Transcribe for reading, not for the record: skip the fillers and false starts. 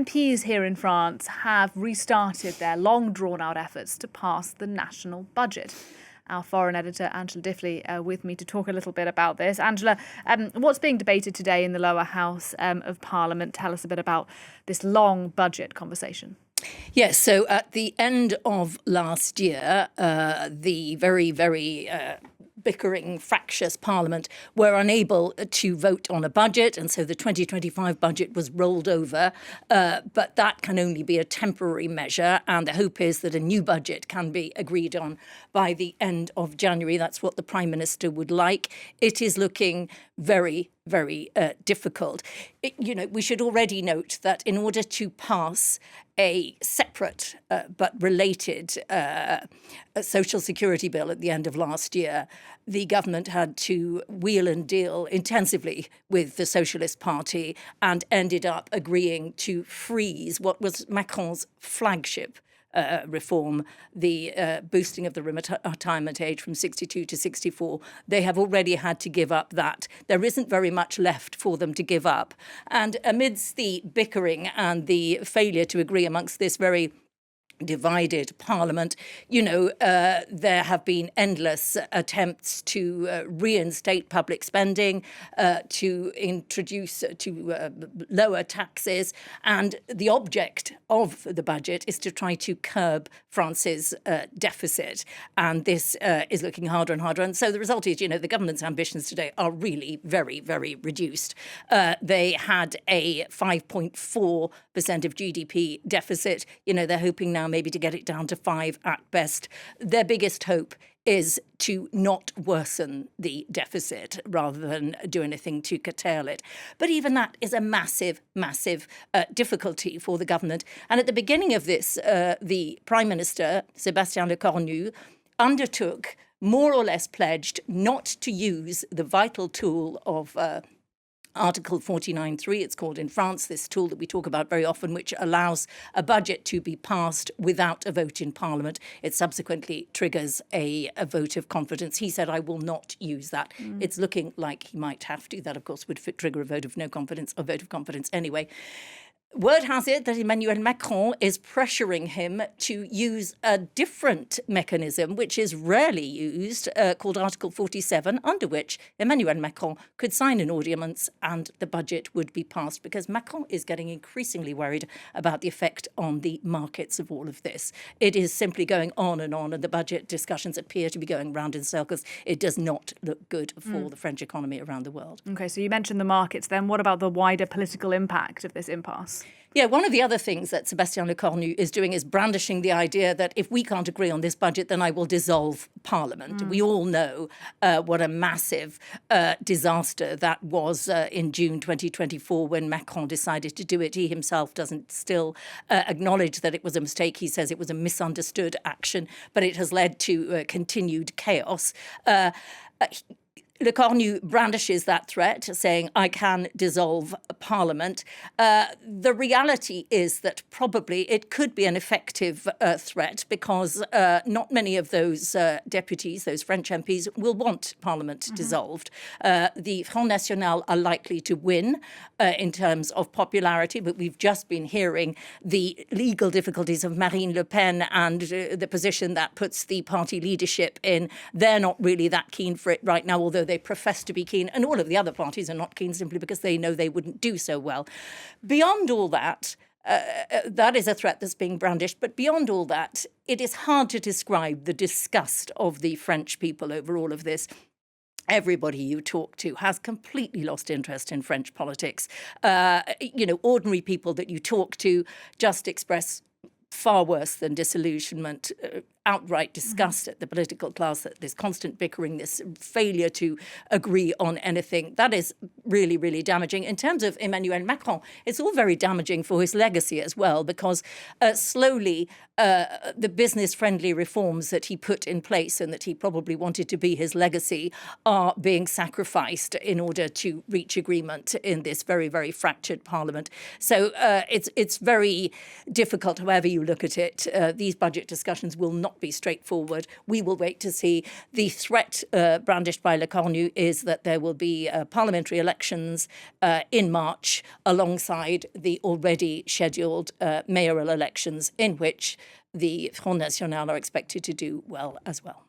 MPs here in France have restarted their long drawn-out efforts to pass the national budget. Our foreign editor, Angela Diffley, with me to talk a little bit about this. Angela, what's being debated today in the lower house of Parliament? Tell us a bit about this long budget conversation. Yes, so at the end of last year, the very bickering, fractious Parliament were unable to vote on a budget, and so the 2025 budget was rolled over. But that can only be a temporary measure, and the hope is that a new budget can be agreed on by the end of January. That's what the Prime Minister would like. It is looking very difficult. We should already note that in order to pass a separate but related social security bill at the end of last year, the government had to wheel and deal intensively with the Socialist Party and ended up agreeing to freeze what was Macron's flagship reform, the boosting of the retirement age from 62 to 64. They have already had to give up that. There isn't very much left for them to give up. And amidst the bickering and the failure to agree amongst this very divided Parliament, there have been endless attempts to reinstate public spending, to introduce, to lower taxes. And the object of the budget is to try to curb France's deficit. And this is looking harder and harder. And so the result is, the government's ambitions today are really very reduced. They had a 5.4% of GDP deficit. They're hoping now maybe to get it down to 5 at best. Their biggest hope is to not worsen the deficit rather than do anything to curtail it. But even that is a massive difficulty for the government. And at the beginning of this, the Prime Minister, Sébastien Lecornu, undertook, more or less pledged, not to use the vital tool of Article 49.3, it's called in France, this tool that we talk about very often, which allows a budget to be passed without a vote in Parliament. It subsequently triggers a vote of confidence. He said, I will not use that. It's looking like he might have to. That, of course, would trigger a vote of no confidence, a vote of confidence anyway. Word has it that Emmanuel Macron is pressuring him to use a different mechanism, which is rarely used, called Article 47, under which Emmanuel Macron could sign an ordinance and the budget would be passed, because Macron is getting increasingly worried about the effect on the markets of all of this. It is simply going on, and the budget discussions appear to be going round in circles. It does not look good for the French economy around the world. OK, so you mentioned the markets then. What about the wider political impact of this impasse? Yeah, one of the other things that Sébastien Lecornu is doing is brandishing the idea that if we can't agree on this budget, then I will dissolve Parliament. We all know what a massive disaster that was in June 2024 when Macron decided to do it. He himself doesn't still acknowledge that it was a mistake. He says it was a misunderstood action, but it has led to continued chaos. Lecornu brandishes that threat, saying, I can dissolve Parliament. The reality is that probably it could be an effective threat, because not many of those deputies, those French MPs, will want Parliament dissolved. The Front National are likely to win in terms of popularity, but we've just been hearing the legal difficulties of Marine Le Pen and the position that puts the party leadership in. They're not really that keen for it right now, although they profess to be keen, and all of the other parties are not keen simply because they know they wouldn't do so well. Beyond all that, that is a threat that's being brandished. But beyond all that, it is hard to describe the disgust of the French people over all of this. Everybody you talk to has completely lost interest in French politics. Ordinary people that you talk to just express far worse than disillusionment, outright disgust at the political class, at this constant bickering, this failure to agree on anything. That is really damaging. In terms of Emmanuel Macron, it's all very damaging for his legacy as well, because slowly the business-friendly reforms that he put in place and that he probably wanted to be his legacy are being sacrificed in order to reach agreement in this very fractured Parliament. So it's very difficult, however you look at it. These budget discussions will not not be straightforward. We will wait to see. The threat brandished by Le Cornu is that there will be parliamentary elections in March alongside the already scheduled mayoral elections, in which the Front National are expected to do well as well.